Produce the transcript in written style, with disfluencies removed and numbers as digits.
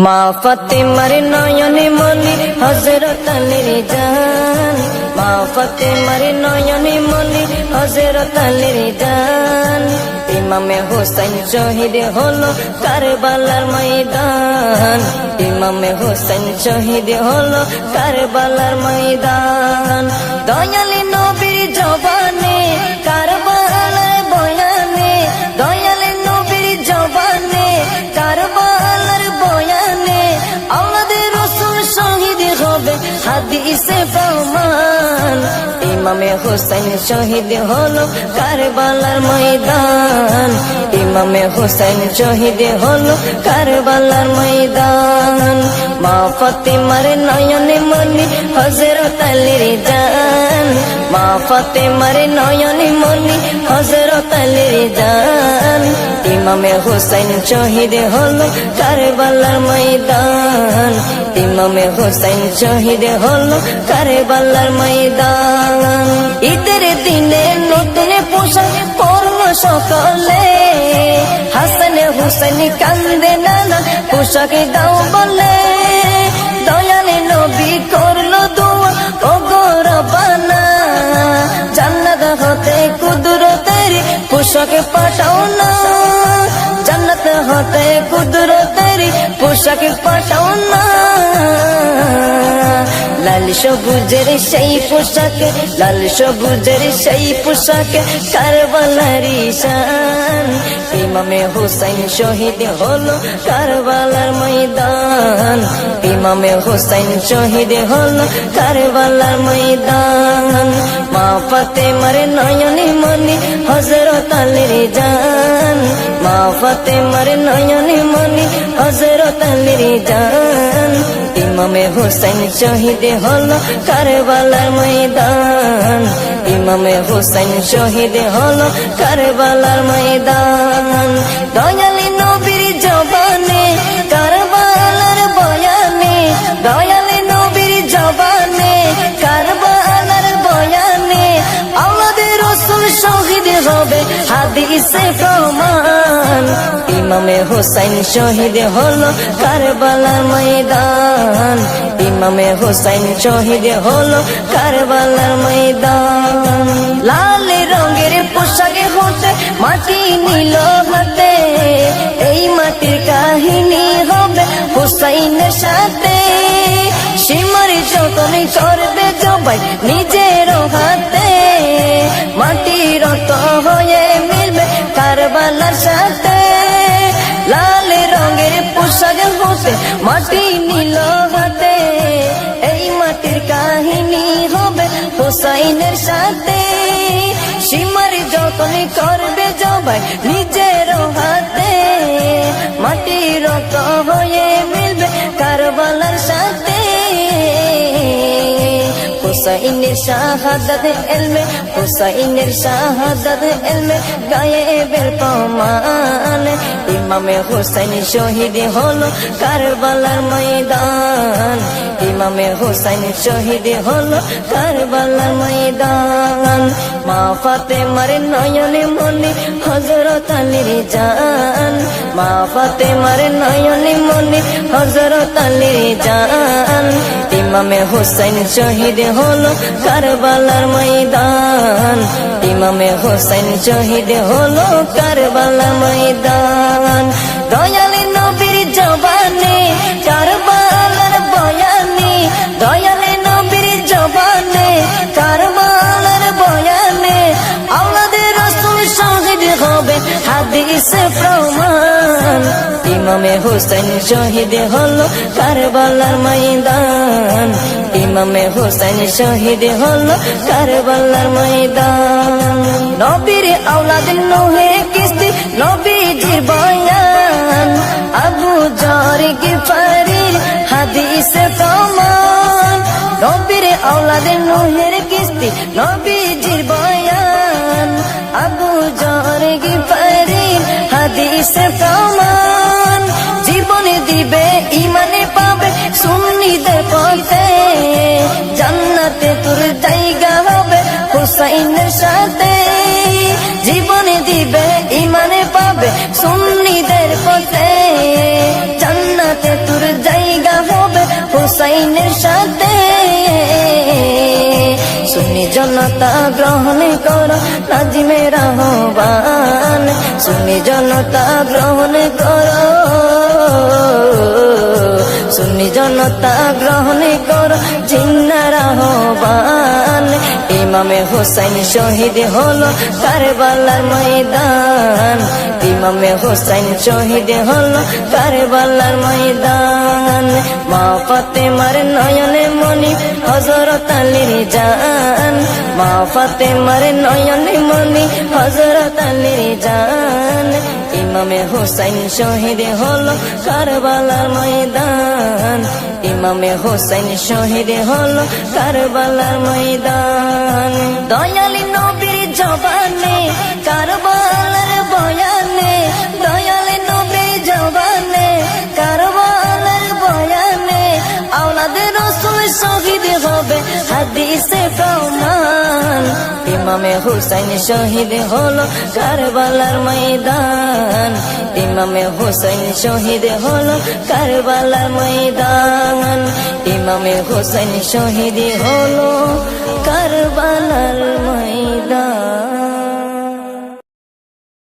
মা ফাতেমার নয়নে মনি হযরত আলীর জান, মা ফাতেমার নয়নে মনি হযরত আলীর জান। ইমামে হোসেন শহীদ হলো কারবালার ময়দান, ইমামে হোসেন শহীদ হলো কারবালার ময়দান। দয়ালি নবীর জবানে কারবালার বয়ানে, দয়ালি নবীর জবানে কারবালার বয়ানে, আওলাদে রাসূল শহীদ হবে হাদিসে প্রমাণ। ইমামে হোসেন শহীদ হলো কারবালার ময়দান, ইমামে হোসেন শহীদ হলো কারবালার ময়দান। মা ফাতেমার নয়নে মনি হযরত আলীর জান, মা ফাতেমার নয়নে মনি হযরত আলীর জান। ইমামে হোসেন শহীদ হলো কারবালার ময়দান, ইমামে হোসেন শহীদ হলো কারবালার ময়দান। ঈদের দিনে নতুন পোশাক পরলো সকলে, হাসান হুসেন কান্দে নানা পোশাক দাও বলে। দয়ালে নবী করলো দোয়া ও গো রব্বানা, জান্নাত হতে কুদরতের পোশাক পাঠাও না, জান্নাত হতে কুদরতের পোশাক পাঠাও না। লাল সবুজের সেই পোশাকে, লাল সবুজের সেই পোশাকে কারবালারি শান। ইমামে হোসেন শহীদ হলো কারবালার ময়দান, ইমামে হোসেন শহীদ হলো কারবালার ময়দান। মা ফাতেমার নয়নে মনি হযরত আলীর জান, মা ফাতেমার নয়নে মনি হযরত আলীর জান। ইমামে হোসেন শহীদ হলো কারবালার ময়দান, ইমামে হোসেন শহীদ হলো কারবালার ময়দান। দয়ালি নবীর জবানে কারবালার বয়ানে, দয়ালি নবীর জবানে কারবালার বয়ানে, আওলাদে রাসূল শহীদ হবে হাদিসে প্রমাণ। ইমামে হোসেন শহীদ হলো কারবালার ময়দান, ইমামে হোসেন শহীদ হলো কারবালার ময়দান। লাল রঙের পোশাকে হতে মাটি নিল হাতে, এই মাটির কাহিনী হবে হুসাইনের সাথে। সীমার যতন করবে জবাই নিজের হাতে, মাটির রক্ত হয়ে মিলবে কারবালার সাথে। লাল রঙের পোশাক হতে মাটি নিল হাতে, এই মাটির কাহিনী হবে হুসাইনের সাথে। সীমার যতন করবে জবাই নিজের হাতে, মাটির রক্ত হয়ে মিলবে কারবালার সাথে। হুসাইনের শাহাদাত ইলমে, হুসাইনের শাহাদাত ইলমে গায়েবের প্রমাণ। ইমামে হোসেন শহীদ হলো কারবালার ময়দান, ইমামে হোসেন শহীদ হলো কারবালার ময়দান। মা ফাতেমার নয়নে মনি হযরত আলীর জান, মা ফাতেমার নয়নে মনি হযরত আলীর জান। ইমামে হোসেন শহীদ হলো কারবালার ময়দান, ইমামে হোসেন শহীদ হলো কারবালার ময়দান। দয়ালি নবীর জবানে কারবালার বয়ানে, দয়ালি নবীর জবানে কারবালার বয়ানে, আওলাদে রাসূল শহীদ হবে হাদিসে প্রমাণ। ইমামে হোসেন শহীদ হলো কারবালার ময়দান, ইমামে হোসেন শহীদ হলো কারবালার ময়দান। নবীর আওলাদ নূহে কিস্তি নবীজির বয়ান, আবু যর গিফারির হাদিসে প্রমাণ। নবীর আওলাদ নূহের কিস্তি নবীজির বয়ান, আবু যর গিফারির হাদিসে প্রমাণ। জীবনে দিবে ইমানে পাবে সুন্নিদের পথে, জান্নাতে তোর জায়গা হবে হুসাইনের সাথে। জীবনে দিবে ইমানে পাবে সুন্নিদের পথে, জান্নাতে তোর জনতা গ্রহণ করো নাজিমের আহ্বান, সুন্নি জনতা গ্রহণ করো, সুন্নি জনতা গ্রহণ করো জিন্নার আহ্বান। ইমামে হুসাইন শহীদ হলো কারবালার ময়দান, ইমামে হুসাইন শহীদ হলো কারবালার ময়দান। মা ফাতেমার নয়নে মনি হযরত আলীর জান, মা ফাতেমার নয়নে মনি হযরত আলীর জান। ইমামে হুসাইন শহীদ হলো কারবালার ময়দান, ইমামে হুসাইন শহীদ হলো কারবালার ময়দান। দয়ালি নবীর জবানে কারবালার বয়ানে, দয়ালি নবীর জবানে কারবালার বয়ানে, আওলাদে রাসূল শহীদ হবে হাদিসে প্রমাণ। ইমামে হুসাইন শহীদ হলো কারবালার ময়দান, ইমামে হুসাইন শহীদ হলো কারবালার ময়দান, ইমামে হুসাইন শহীদ হলো কারবালার ময়দান।